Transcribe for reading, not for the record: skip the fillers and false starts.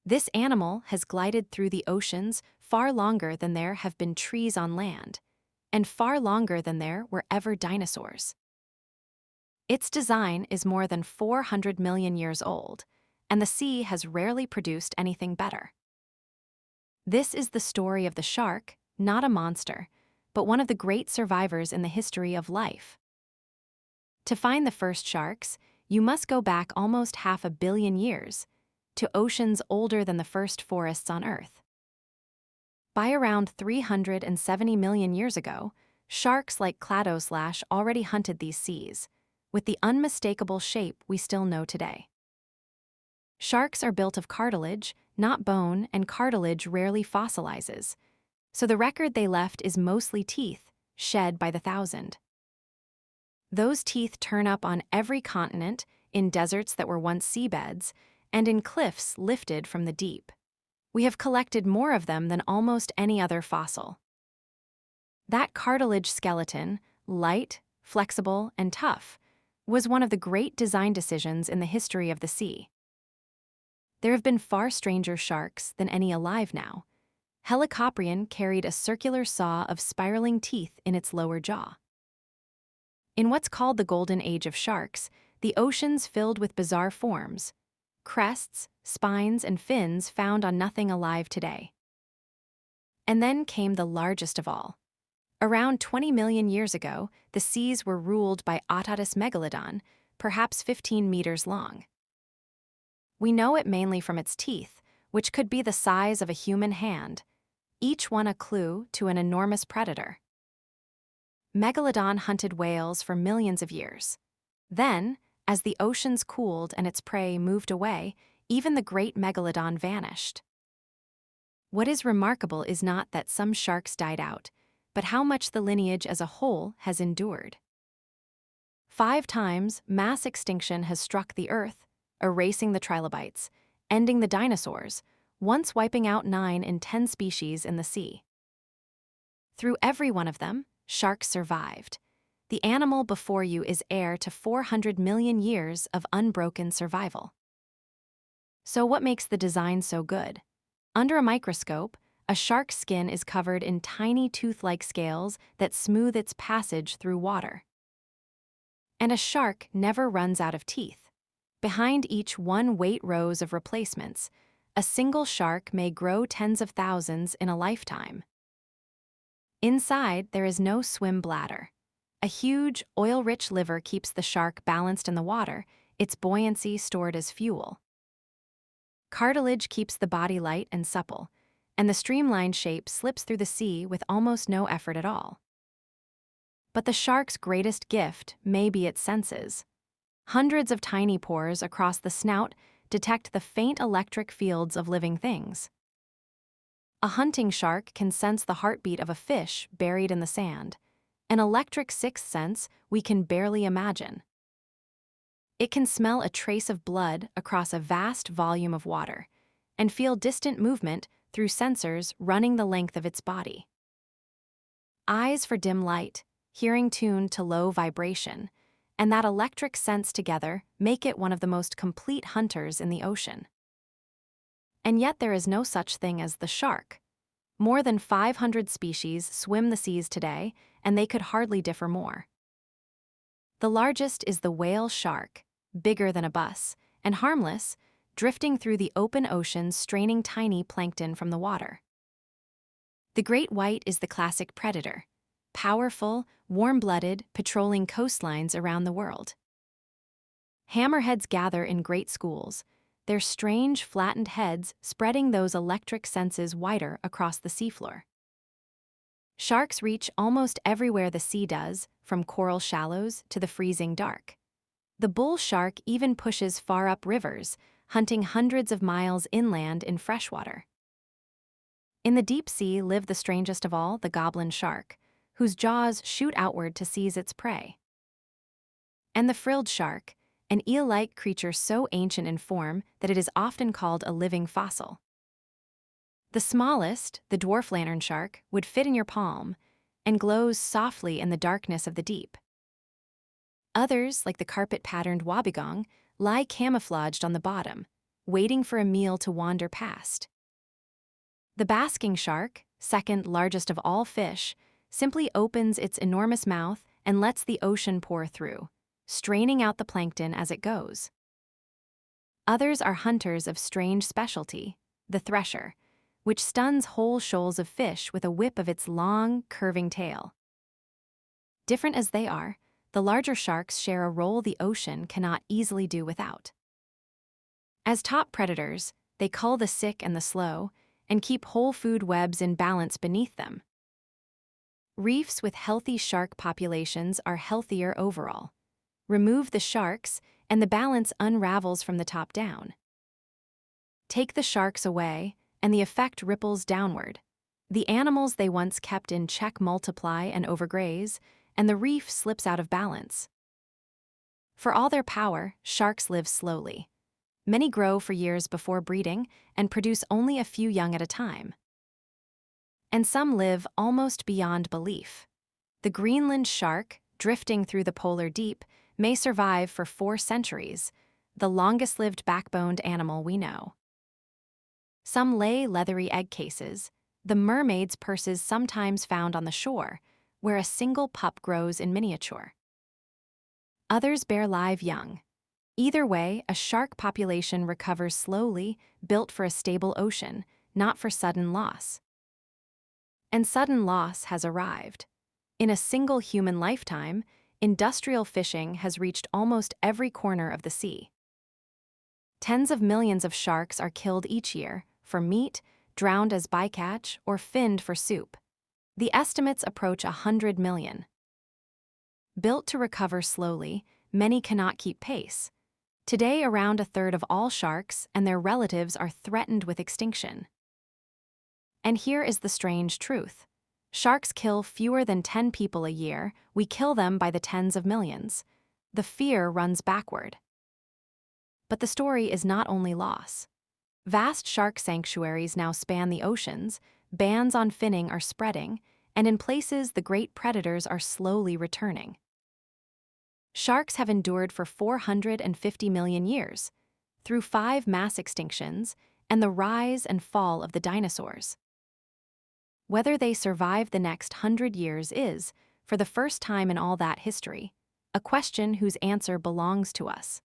This animal has glided through the oceans far longer than there have been trees on land, and far longer than there were ever dinosaurs. Its design is more than 400 million years old, and the sea has rarely produced anything better. This is the story of the shark, not a monster, but one of the great survivors in the history of life. To find the first sharks, you must go back almost 500 million years, to oceans older than the first forests on Earth. By around 370 million years ago, sharks like Cladoselache already hunted these seas, with the unmistakable shape we still know today. Sharks are built of cartilage, not bone, and cartilage rarely fossilizes, so the record they left is mostly teeth, shed by the thousand. Those teeth turn up on every continent, in deserts that were once seabeds, and in cliffs lifted from the deep. We have collected more of them than almost any other fossil. That cartilage skeleton, light, flexible, and tough, was one of the great design decisions in the history of the sea. There have been far stranger sharks than any alive now. Helicoprion carried a circular saw of spiraling teeth in its lower jaw. In what's called the golden age of sharks, the oceans filled with bizarre forms, crests, spines, and fins found on nothing alive today. And then came the largest of all. Around 20 million years ago, the seas were ruled by Otodus Megalodon, perhaps 15 meters long. We know it mainly from its teeth, which could be the size of a human hand, each one a clue to an enormous predator. Megalodon hunted whales for millions of years. Then, as the oceans cooled and its prey moved away, even the great Megalodon vanished. What is remarkable is not that some sharks died out, but how much the lineage as a whole has endured. 5 times, mass extinction has struck the Earth, erasing the trilobites, ending the dinosaurs, once wiping out 9 in 10 species in the sea. Through every one of them, sharks survived. The animal before you is heir to 400 million years of unbroken survival. So what makes the design so good? Under a microscope, a shark's skin is covered in tiny tooth-like scales that smooth its passage through water. And a shark never runs out of teeth. Behind each one-weight rows of replacements, a single shark may grow tens of thousands in a lifetime. Inside, there is no swim bladder. A huge, oil-rich liver keeps the shark balanced in the water, its buoyancy stored as fuel. Cartilage keeps the body light and supple, and the streamlined shape slips through the sea with almost no effort at all. But the shark's greatest gift may be its senses. Hundreds of tiny pores across the snout detect the faint electric fields of living things. A hunting shark can sense the heartbeat of a fish buried in the sand, an electric sixth sense we can barely imagine. It can smell a trace of blood across a vast volume of water, and feel distant movement through sensors running the length of its body. Eyes for dim light, hearing tuned to low vibration, and that electric sense together make it one of the most complete hunters in the ocean. And yet there is no such thing as the shark. More than 500 species swim the seas today, and they could hardly differ more. The largest is the whale shark, bigger than a bus, and harmless, drifting through the open ocean straining tiny plankton from the water. The great white is the classic predator, powerful, warm-blooded, patrolling coastlines around the world. Hammerheads gather in great schools, their strange, flattened heads spreading those electric senses wider across the seafloor. Sharks reach almost everywhere the sea does, from coral shallows to the freezing dark. The bull shark even pushes far up rivers, hunting hundreds of miles inland in freshwater. In the deep sea live the strangest of all, the goblin shark, whose jaws shoot outward to seize its prey. And the frilled shark, an eel-like creature so ancient in form that it is often called a living fossil. The smallest, the dwarf lanternshark, would fit in your palm and glows softly in the darkness of the deep. Others, like the carpet-patterned wobbegong, lie camouflaged on the bottom, waiting for a meal to wander past. The basking shark, second largest of all fish, simply opens its enormous mouth and lets the ocean pour through, straining out the plankton as it goes. Others are hunters of strange specialty, the thresher, which stuns whole shoals of fish with a whip of its long, curving tail. Different as they are, the larger sharks share a role the ocean cannot easily do without. As top predators, they cull the sick and the slow, and keep whole food webs in balance beneath them. Reefs with healthy shark populations are healthier overall. Remove the sharks, and the balance unravels from the top down. Take the sharks away, and the effect ripples downward. The animals they once kept in check multiply and overgraze, and the reef slips out of balance. For all their power, sharks live slowly. Many grow for years before breeding and produce only a few young at a time. And some live almost beyond belief. The Greenland shark, drifting through the polar deep, may survive for 4 centuries, the longest-lived backboned animal we know. Some lay leathery egg cases, the mermaid's purses sometimes found on the shore, where a single pup grows in miniature. Others bear live young. Either way, a shark population recovers slowly, built for a stable ocean, not for sudden loss. And sudden loss has arrived. In a single human lifetime, industrial fishing has reached almost every corner of the sea. Tens of millions of sharks are killed each year, for meat, drowned as bycatch, or finned for soup. The estimates approach 100 million. Built to recover slowly, many cannot keep pace. Today, around a third of all sharks and their relatives are threatened with extinction. And here is the strange truth. Sharks kill fewer than 10 people a year. We kill them by the tens of millions. The fear runs backward. But the story is not only loss. Vast shark sanctuaries now span the oceans, bans on finning are spreading, and in places the great predators are slowly returning. Sharks have endured for 450 million years, through 5 mass extinctions and the rise and fall of the dinosaurs. Whether they survive the next 100 years is, for the first time in all that history, a question whose answer belongs to us.